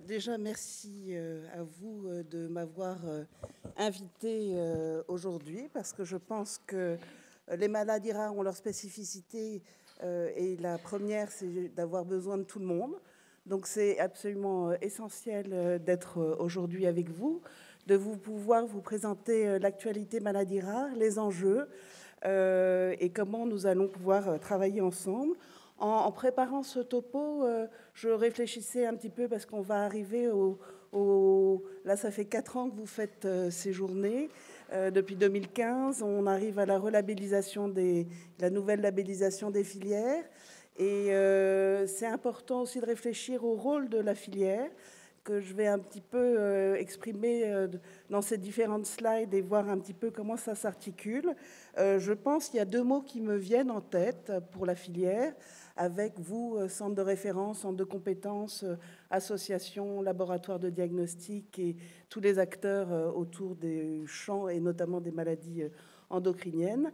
Déjà, merci à vous de m'avoir invité aujourd'hui parce que je pense que les maladies rares ont leur spécificité et la première, c'est d'avoir besoin de tout le monde. Donc, c'est absolument essentiel d'être aujourd'hui avec vous, de vous pouvoir vous présenter l'actualité maladies rares, les enjeux et comment nous allons pouvoir travailler ensemble. En préparant ce topo, je réfléchissais un petit peu parce qu'on va arriver Là, ça fait 4 ans que vous faites ces journées. Depuis 2015, on arrive à la relabellisation la nouvelle labellisation des filières. Et c'est important aussi de réfléchir au rôle de la filière, que je vais un petit peu exprimer dans ces différentes slides et voir un petit peu comment ça s'articule. Je pense qu'il y a 2 mots qui me viennent en tête pour la filière, avec vous, centre de référence, centre de compétences, associations, laboratoires de diagnostic et tous les acteurs autour des champs et notamment des maladies endocriniennes.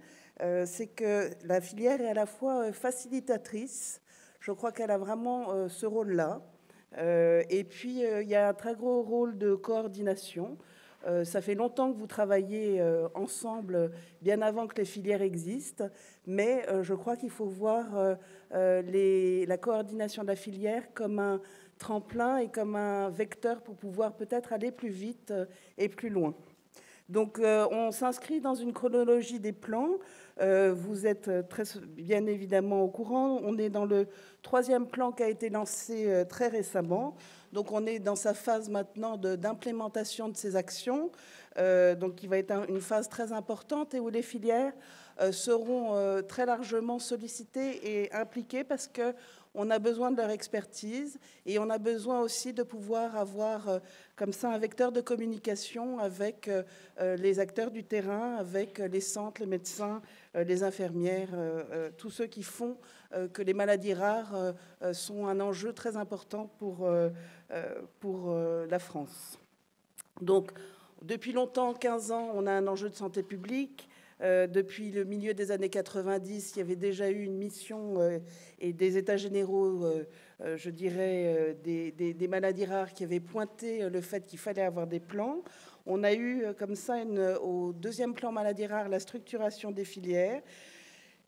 C'est que la filière est à la fois facilitatrice, je crois qu'elle a vraiment ce rôle-là, et puis il y a un très gros rôle de coordination. Ça fait longtemps que vous travaillez ensemble, bien avant que les filières existent, mais je crois qu'il faut voir la coordination de la filière comme un tremplin et comme un vecteur pour pouvoir peut-être aller plus vite et plus loin. Donc, on s'inscrit dans une chronologie des plans. Vous êtes très bien évidemment au courant. On est dans le 3e plan qui a été lancé très récemment. Donc, on est dans sa phase maintenant d'implémentation de ces actions, donc qui va être une phase très importante et où les filières seront très largement sollicitées et impliquées parce qu'on a besoin de leur expertise et on a besoin aussi de pouvoir avoir comme ça un vecteur de communication avec les acteurs du terrain, avec les centres, les médecins, les infirmières, tous ceux qui font que les maladies rares sont un enjeu très important pour la France. Donc, depuis longtemps, 15 ans, on a un enjeu de santé publique. Depuis le milieu des années 90, il y avait déjà eu une mission et des états généraux, je dirais, des maladies rares qui avaient pointé le fait qu'il fallait avoir des plans. On a eu comme ça, au 2e plan maladies rares, la structuration des filières,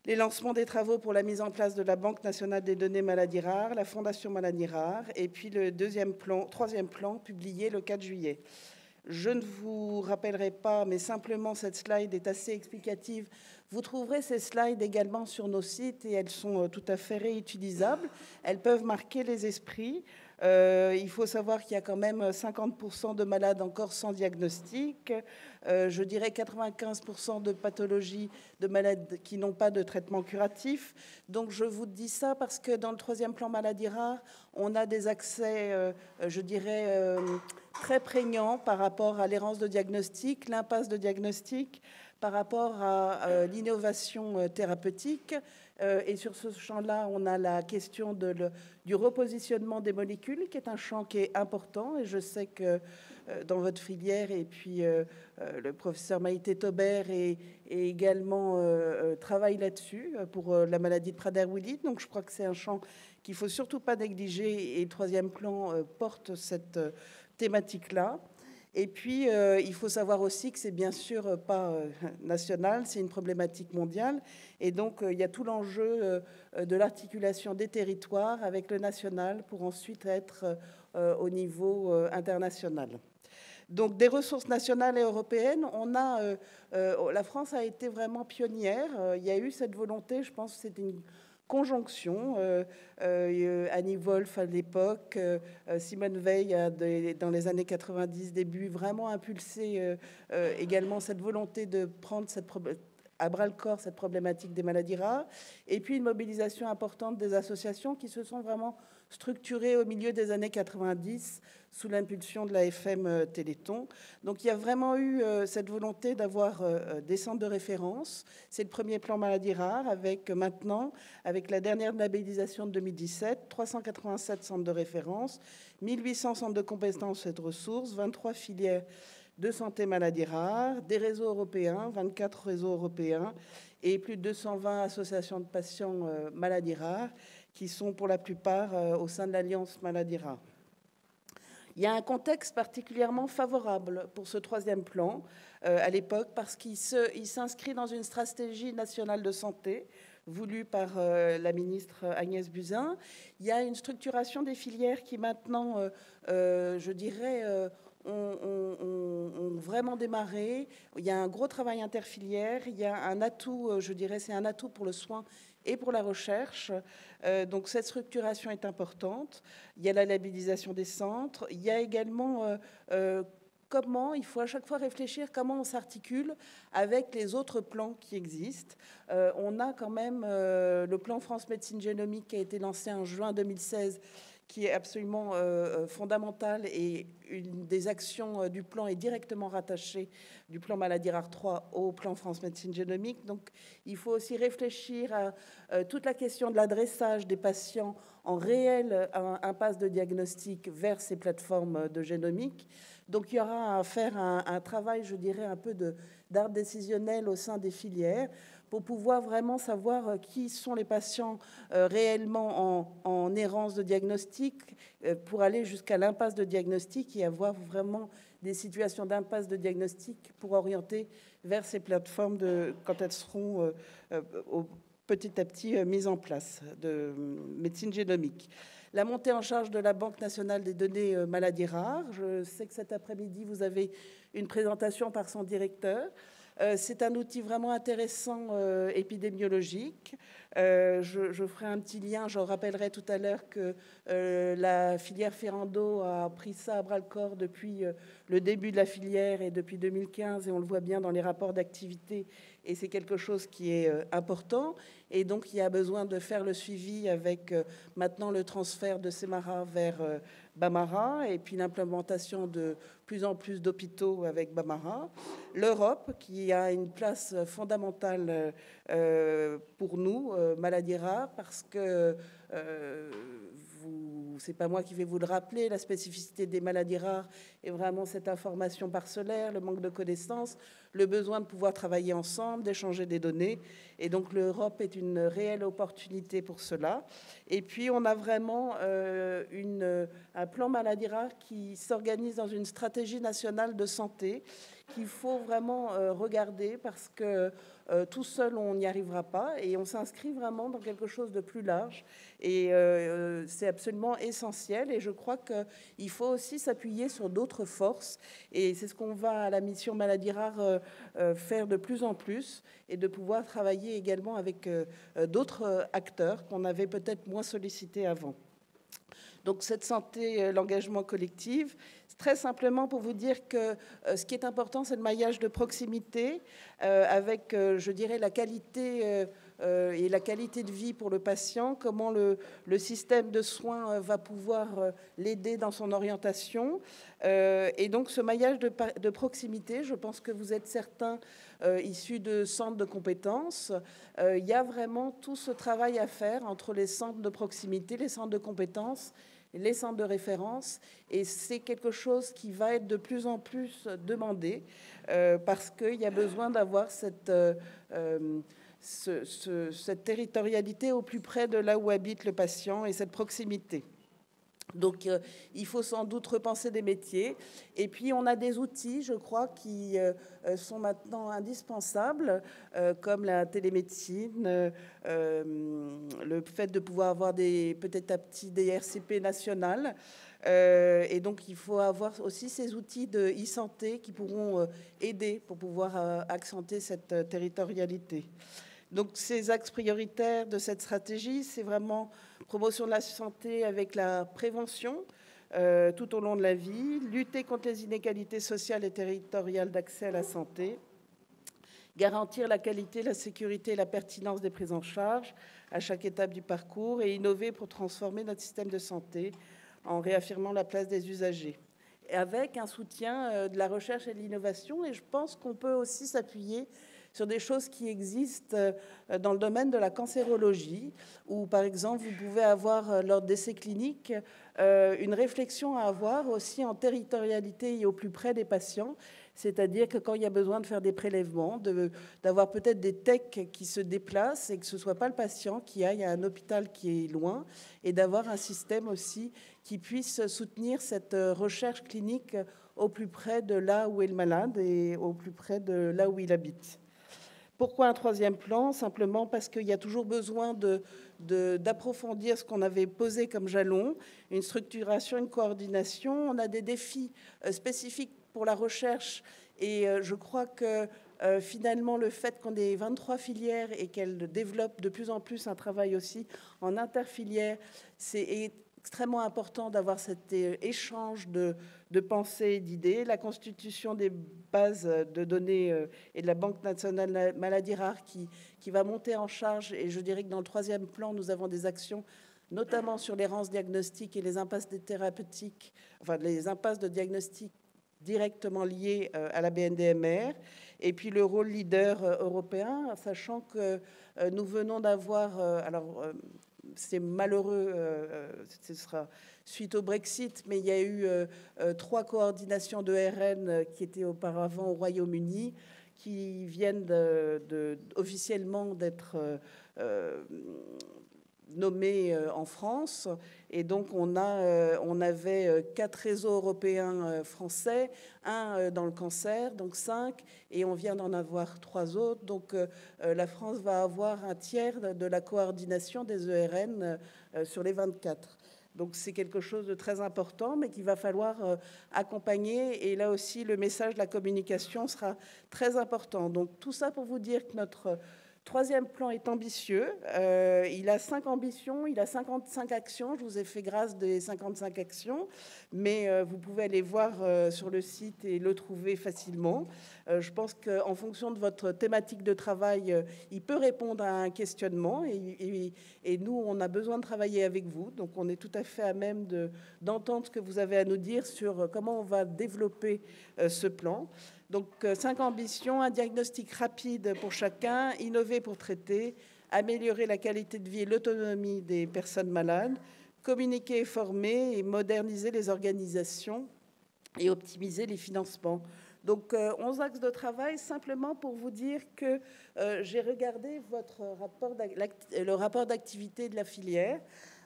les lancements des travaux pour la mise en place de la Banque nationale des données maladies rares, la Fondation maladies rares, et puis le 3e plan publié le 4 juillet. Je ne vous rappellerai pas, mais simplement cette slide est assez explicative. Vous trouverez ces slides également sur nos sites et elles sont tout à fait réutilisables. Elles peuvent marquer les esprits. Il faut savoir qu'il y a quand même 50% de malades encore sans diagnostic. Je dirais 95% de pathologies de malades qui n'ont pas de traitement curatif. Donc je vous dis ça parce que dans le 3e plan maladies rares, on a des accès, je dirais, très prégnants par rapport à l'errance de diagnostic, l'impasse de diagnostic, par rapport à l'innovation thérapeutique. Et sur ce champ-là, on a la question du repositionnement des molécules, qui est un champ qui est important. Et je sais que dans votre filière, et puis le professeur Maïté Taubert et également travaille là-dessus pour la maladie de Prader-Willi. Donc je crois que c'est un champ qu'il ne faut surtout pas négliger. Et le 3e plan porte cette thématique-là. Et puis, il faut savoir aussi que c'est bien sûr pas national, c'est une problématique mondiale. Et donc, il y a tout l'enjeu de l'articulation des territoires avec le national pour ensuite être au niveau international. Donc, des ressources nationales et européennes, la France a été vraiment pionnière. Il y a eu cette volonté, je pense que c'est une conjonction. Annie Wolf à l'époque, Simone Veil dans les années 90 début, vraiment impulsé également cette volonté de prendre à bras-le-corps cette problématique des maladies rares, et puis une mobilisation importante des associations qui se sont vraiment structurées au milieu des années 90 sous l'impulsion de la FM Téléthon. Donc il y a vraiment eu cette volonté d'avoir des centres de référence. C'est le 1er plan maladies rares avec la dernière labellisation de 2017, 387 centres de référence, 1800 centres de compétences et de ressources, 23 filières de santé maladies rares, des réseaux européens, 24 réseaux européens et plus de 220 associations de patients maladies rares qui sont pour la plupart au sein de l'Alliance maladies rares. Il y a un contexte particulièrement favorable pour ce troisième plan à l'époque parce qu'il s'inscrit dans une stratégie nationale de santé voulue par la ministre Agnès Buzyn. Il y a une structuration des filières qui maintenant, je dirais, ont vraiment démarré. Il y a un gros travail interfilière. Il y a un atout, je dirais, c'est un atout pour le soin et pour la recherche. Donc cette structuration est importante. Il y a la labellisation des centres. Il y a également comment il faut à chaque fois réfléchir comment on s'articule avec les autres plans qui existent. On a quand même le plan France Médecine Génomique qui a été lancé en juin 2016, qui est absolument fondamental, et une des actions du plan est directement rattachée du plan Maladie rare 3 au plan France Médecine Génomique. Donc il faut aussi réfléchir à toute la question de l'adressage des patients en réelle impasse de diagnostic vers ces plateformes de génomique. Donc il y aura à faire un travail, je dirais, un peu d'art décisionnel au sein des filières pour pouvoir vraiment savoir qui sont les patients réellement en errance de diagnostic, pour aller jusqu'à l'impasse de diagnostic et avoir vraiment des situations d'impasse de diagnostic pour orienter vers ces plateformes quand elles seront petit à petit mises en place de médecine génomique. La montée en charge de la Banque nationale des données maladies rares. Je sais que cet après-midi, vous avez une présentation par son directeur. C'est un outil vraiment intéressant épidémiologique. Je ferai un petit lien, j'en rappellerai tout à l'heure que la filière Ferrando a pris ça à bras-le-corps depuis le début de la filière et depuis 2015, et on le voit bien dans les rapports d'activité, et c'est quelque chose qui est important. Et donc, il y a besoin de faire le suivi avec maintenant le transfert de Semara vers Bamara, et puis l'implémentation de plus en plus d'hôpitaux avec Bamara. L'Europe, qui a une place fondamentale pour nous, maladies rares, parce que c'est pas moi qui vais vous le rappeler, la spécificité des maladies rares est vraiment cette information parcellaire, le manque de connaissances, le besoin de pouvoir travailler ensemble, d'échanger des données. Et donc l'Europe est une réelle opportunité pour cela. Et puis on a vraiment un plan maladies rares qui s'organise dans une stratégie nationale de santé qu'il faut vraiment regarder, parce que tout seul on n'y arrivera pas, et on s'inscrit vraiment dans quelque chose de plus large, et c'est absolument essentiel. Et je crois qu'il faut aussi s'appuyer sur d'autres forces, et c'est ce qu'on va à la mission maladies rares faire de plus en plus, et de pouvoir travailler également avec d'autres acteurs qu'on avait peut-être moins sollicités avant. Donc cette santé, l'engagement collectif, très simplement pour vous dire que ce qui est important, c'est le maillage de proximité avec, je dirais, la qualité et la qualité de vie pour le patient, comment le système de soins va pouvoir l'aider dans son orientation. Et donc ce maillage de proximité, je pense que vous êtes certains issus de centres de compétences. Il y a vraiment tout ce travail à faire entre les centres de proximité, les centres de compétences, les centres de référence, et c'est quelque chose qui va être de plus en plus demandé parce qu'il y a besoin d'avoir cette territorialité au plus près de là où habite le patient, et cette proximité. Donc, il faut sans doute repenser des métiers. Et puis, on a des outils, je crois, qui sont maintenant indispensables, comme la télémédecine, le fait de pouvoir avoir peut-être à petit des RCP nationales. Et donc, il faut avoir aussi ces outils de e-santé qui pourront aider pour pouvoir accentuer cette territorialité. Donc, ces axes prioritaires de cette stratégie, c'est vraiment promotion de la santé avec la prévention tout au long de la vie, lutter contre les inégalités sociales et territoriales d'accès à la santé, garantir la qualité, la sécurité et la pertinence des prises en charge à chaque étape du parcours, et innover pour transformer notre système de santé en réaffirmant la place des usagers, avec un soutien de la recherche et de l'innovation. Et je pense qu'on peut aussi s'appuyer sur des choses qui existent dans le domaine de la cancérologie, où, par exemple, vous pouvez avoir, lors d'essais cliniques, une réflexion à avoir aussi en territorialité et au plus près des patients. C'est-à-dire que quand il y a besoin de faire des prélèvements, d'avoir peut-être des techs qui se déplacent et que ce ne soit pas le patient qui aille à un hôpital qui est loin, et d'avoir un système aussi qui puisse soutenir cette recherche clinique au plus près de là où est le malade et au plus près de là où il habite. Pourquoi un troisième plan? Simplement parce qu'il y a toujours besoin d'approfondir ce qu'on avait posé comme jalon, une structuration, une coordination. On a des défis spécifiques pour la recherche et je crois que finalement le fait qu'on ait 23 filières et qu'elles développent de plus en plus un travail aussi en interfilière, c'est extrêmement important d'avoir cet échange de pensées et d'idées. La constitution des bases de données et de la Banque nationale maladies rares qui va monter en charge. Et je dirais que dans le troisième plan, nous avons des actions notamment sur l'errance diagnostique et les impasses thérapeutiques, enfin les impasses de diagnostic directement liées à la BNDMR, et puis le rôle leader européen, sachant que nous venons d'avoir, c'est malheureux, ce sera suite au Brexit, mais il y a eu 3 coordinations de RN qui étaient auparavant au Royaume-Uni, qui viennent officiellement d'être nommés en France. Et donc, on avait 4 réseaux européens français, un dans le cancer, donc 5, et on vient d'en avoir 3 autres. Donc, la France va avoir un tiers de la coordination des ERN sur les 24. Donc, c'est quelque chose de très important, mais qu'il va falloir accompagner. Et là aussi, le message de la communication sera très important. Donc, tout ça pour vous dire que notre troisième plan est ambitieux. Il a 5 ambitions, il a 55 actions. Je vous ai fait grâce des 55 actions, mais vous pouvez aller voir sur le site et le trouver facilement. Je pense qu'en fonction de votre thématique de travail, il peut répondre à un questionnement. Et nous, on a besoin de travailler avec vous. Donc, on est tout à fait à même d'entendre ce que vous avez à nous dire sur comment on va développer ce plan. Donc, 5 ambitions, un diagnostic rapide pour chacun, innover pour traiter, améliorer la qualité de vie et l'autonomie des personnes malades, communiquer et former et moderniser les organisations et optimiser les financements. Donc, 11 axes de travail, simplement pour vous dire que j'ai regardé le rapport d'activité de la filière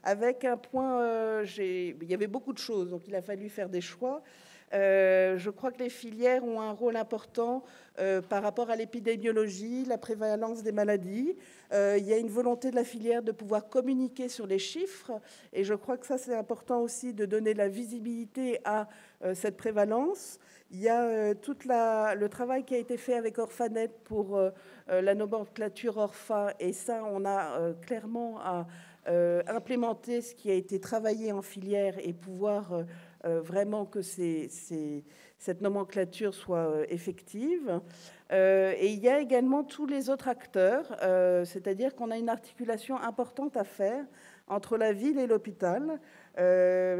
avec un point, il y avait beaucoup de choses, donc il a fallu faire des choix. Je crois que les filières ont un rôle important par rapport à l'épidémiologie, la prévalence des maladies. Il y a une volonté de la filière de pouvoir communiquer sur les chiffres, et je crois que ça, c'est important aussi de donner la visibilité à cette prévalence. Il y a tout le travail qui a été fait avec Orphanet pour la nomenclature Orpha, et ça, on a clairement à implémenter ce qui a été travaillé en filière et pouvoir vraiment que cette nomenclature soit effective. Et il y a également tous les autres acteurs, c'est-à-dire qu'on a une articulation importante à faire entre la ville et l'hôpital.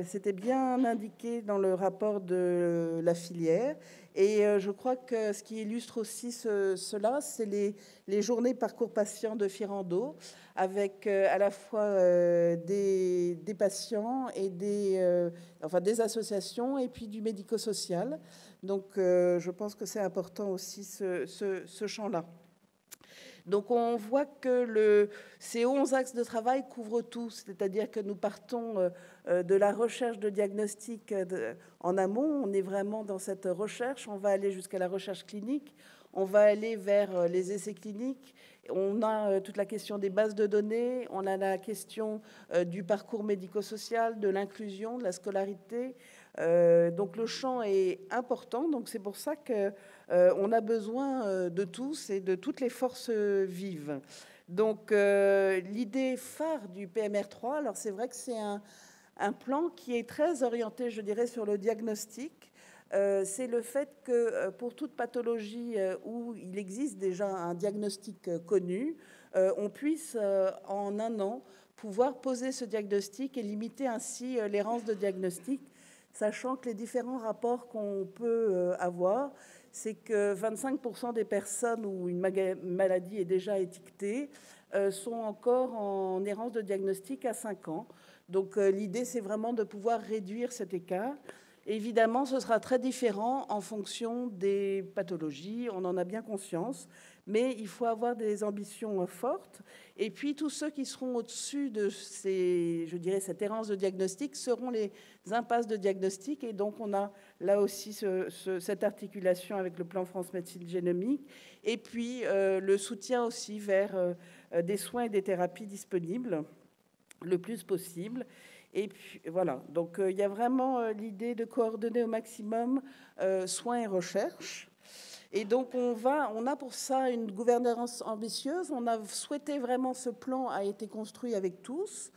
C'était bien indiqué dans le rapport de la filière. Et je crois que ce qui illustre aussi cela, c'est les journées parcours patients de Firando, avec à la fois des patients et des associations et puis du médico-social. Donc, je pense que c'est important aussi ce champ-là. Donc, on voit que ces 11 axes de travail couvrent tout, c'est-à-dire que nous partons de la recherche de diagnostic en amont. On est vraiment dans cette recherche. On va aller jusqu'à la recherche clinique. On va aller vers les essais cliniques. On a toute la question des bases de données. On a la question du parcours médico-social, de l'inclusion, de la scolarité. Donc, le champ est important. Donc, c'est pour ça qu'on a besoin de tous et de toutes les forces vives. Donc, l'idée phare du PMR3, alors c'est vrai que c'est un plan qui est très orienté, je dirais, sur le diagnostic. C'est le fait que pour toute pathologie où il existe déjà un diagnostic connu, on puisse en un an pouvoir poser ce diagnostic et limiter ainsi l'errance de diagnostic, sachant que les différents rapports qu'on peut avoir, c'est que 25% des personnes où une maladie est déjà étiquetée sont encore en errance de diagnostic à 5 ans. Donc l'idée, c'est vraiment de pouvoir réduire cet écart. Évidemment, ce sera très différent en fonction des pathologies, on en a bien conscience, mais il faut avoir des ambitions fortes. Et puis, tous ceux qui seront au-dessus de je dirais, cette errance de diagnostic seront les impasses de diagnostic. Et donc, on a là aussi cette articulation avec le plan France Médecine Génomique. Et puis, le soutien aussi vers des soins et des thérapies disponibles le plus possible. Et puis, voilà, donc il y a vraiment l'idée de coordonner au maximum soins et recherche. Et donc, on a pour ça une gouvernance ambitieuse. On a souhaité vraiment, ce plan a été construit avec tous.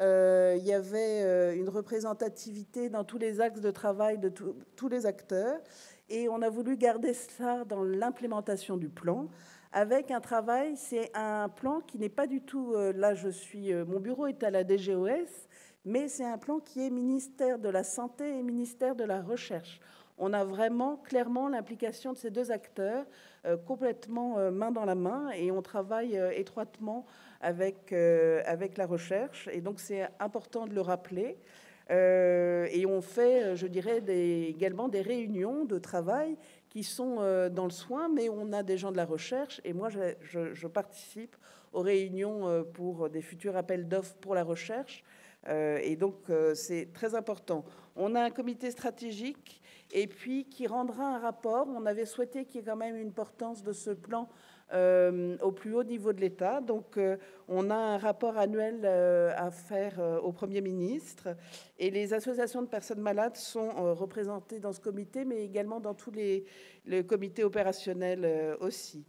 Il y avait une représentativité dans tous les axes de travail de tous les acteurs. Et on a voulu garder ça dans l'implémentation du plan, avec un travail, c'est un plan qui n'est pas du tout, mon bureau est à la DGOS, mais c'est un plan qui est ministère de la Santé et ministère de la Recherche. On a vraiment clairement l'implication de ces deux acteurs complètement main dans la main, et on travaille étroitement avec la recherche, et donc c'est important de le rappeler. Et on fait, je dirais, également des réunions de travail qui sont dans le soin, mais on a des gens de la recherche, et moi je participe aux réunions pour des futurs appels d'offres pour la recherche, et donc c'est très important. On a un comité stratégique, et puis qui rendra un rapport. On avait souhaité qu'il y ait quand même une importance de ce plan au plus haut niveau de l'État. Donc, on a un rapport annuel à faire au Premier ministre. Et les associations de personnes malades sont représentées dans ce comité, mais également dans tous les comités opérationnels aussi.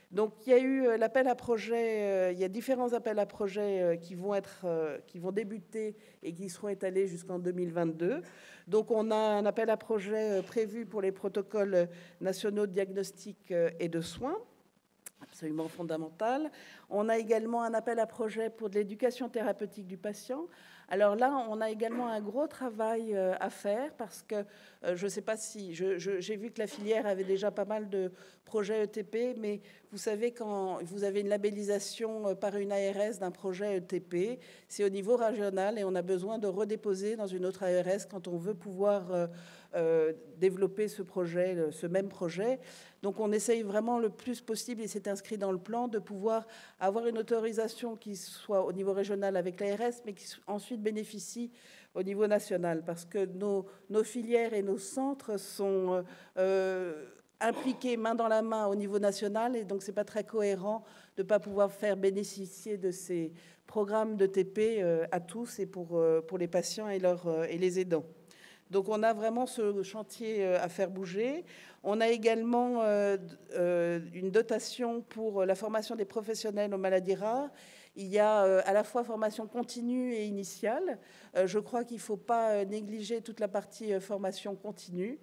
Donc, il y a eu l'appel à projet, il y a différents appels à projets qui vont débuter et qui seront étalés jusqu'en 2022. Donc, on a un appel à projet prévu pour les protocoles nationaux de diagnostic et de soins, absolument fondamental. On a également un appel à projet pour de l'éducation thérapeutique du patient. Alors là, on a également un gros travail à faire, parce que je ne sais pas si... J'ai vu que la filière avait déjà pas mal de projets ETP, mais vous savez, quand vous avez une labellisation par une ARS d'un projet ETP, c'est au niveau régional, et on a besoin de redéposer dans une autre ARS quand on veut pouvoir développer ce même projet. Donc on essaye vraiment le plus possible, et c'est inscrit dans le plan, de pouvoir avoir une autorisation qui soit au niveau régional avec l'ARS, mais qui ensuite bénéficie au niveau national, parce que nos filières et nos centres sont impliqués main dans la main au niveau national, et donc c'est pas très cohérent de ne pas pouvoir faire bénéficier de ces programmes de TP à tous, et pour les patients et les aidants. Donc on a vraiment ce chantier à faire bouger. On a également une dotation pour la formation des professionnels aux maladies rares. Il y a à la fois formation continue et initiale. Je crois qu'il ne faut pas négliger toute la partie formation continue.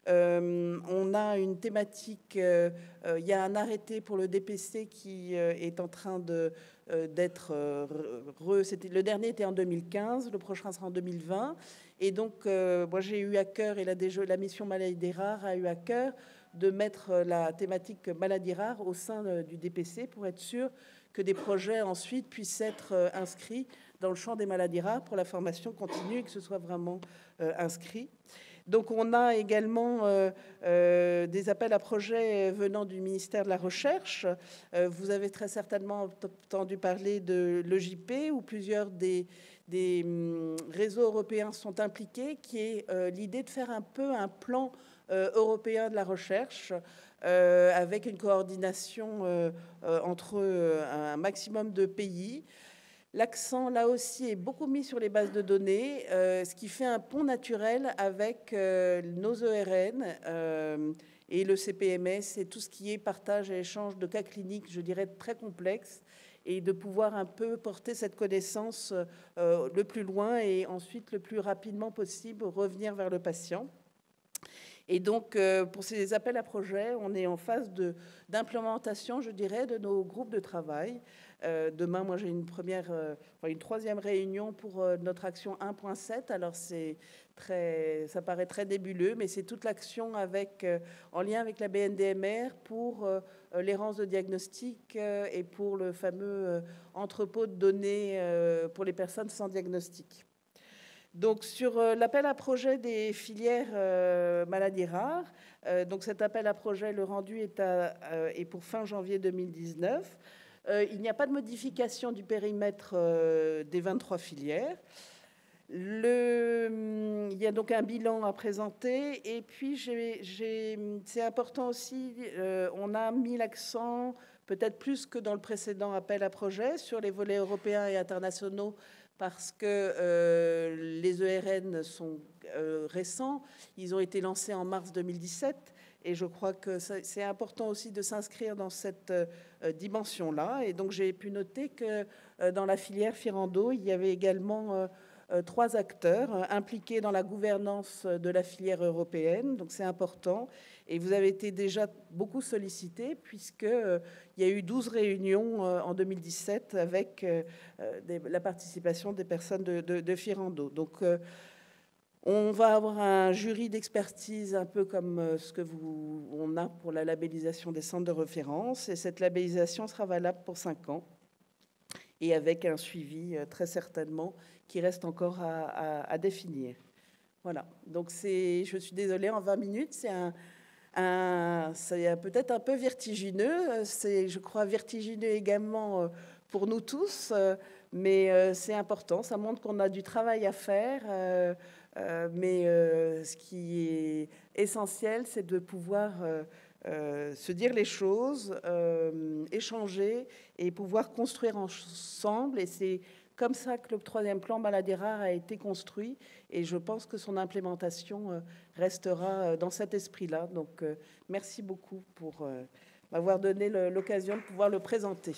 On a une thématique, il y a un arrêté pour le DPC qui est en train d'être... le dernier était en 2015, le prochain sera en 2020. Et donc, moi, j'ai eu à cœur, et la mission Maladies rares a eu à cœur de mettre la thématique maladies rares au sein du DPC, pour être sûr que des projets ensuite puissent être inscrits dans le champ des maladies rares pour la formation continue, et que ce soit vraiment inscrit. Donc, on a également des appels à projets venant du ministère de la Recherche. Vous avez très certainement entendu parler de l'EJP, où plusieurs des réseaux européens sont impliqués, qui est l'idée de faire un peu un plan européen de la recherche, avec une coordination entre un maximum de pays. L'accent, là aussi, est beaucoup mis sur les bases de données, ce qui fait un pont naturel avec nos ERN et le CPMS, et tout ce qui est partage et échange de cas cliniques, je dirais, très complexes, et de pouvoir un peu porter cette connaissance le plus loin, et ensuite, le plus rapidement possible, revenir vers le patient. Et donc, pour ces appels à projets, on est en phase d'implémentation, je dirais, de nos groupes de travail. Demain, moi, j'ai une troisième réunion pour notre action 1.7. Alors, ça paraît très nébuleux, mais c'est toute l'action en lien avec la BNDMR pour l'errance de diagnostic et pour le fameux entrepôt de données pour les personnes sans diagnostic. Donc, sur l'appel à projet des filières maladies rares, donc cet appel à projet, le rendu est pour fin janvier 2019. Il n'y a pas de modification du périmètre des 23 filières. Il y a donc un bilan à présenter. Et puis, c'est important aussi, on a mis l'accent, peut-être plus que dans le précédent appel à projet, sur les volets européens et internationaux, parce que les ERN sont récents. Ils ont été lancés en mars 2017. Et je crois que c'est important aussi de s'inscrire dans cette dimension-là. Et donc, j'ai pu noter que dans la filière Firando, il y avait également 3 acteurs impliqués dans la gouvernance de la filière européenne. Donc, c'est important. Et vous avez été déjà beaucoup sollicité, puisqu'il y a eu 12 réunions en 2017 avec la participation des personnes de Firando. Donc, on va avoir un jury d'expertise un peu comme on a pour la labellisation des centres de référence. Et cette labellisation sera valable pour 5 ans. Et avec un suivi, très certainement, qui reste encore à définir. Voilà. Donc, je suis désolée, en 20 minutes, c'est peut-être un peu vertigineux. C'est, je crois, vertigineux également pour nous tous. Mais c'est important. Ça montre qu'on a du travail à faire. Mais ce qui est essentiel, c'est de pouvoir se dire les choses, échanger et pouvoir construire ensemble. Et c'est comme ça que le 3e plan maladies rares a été construit. Et je pense que son implémentation restera dans cet esprit-là. Donc, merci beaucoup pour m'avoir donné l'occasion de pouvoir le présenter.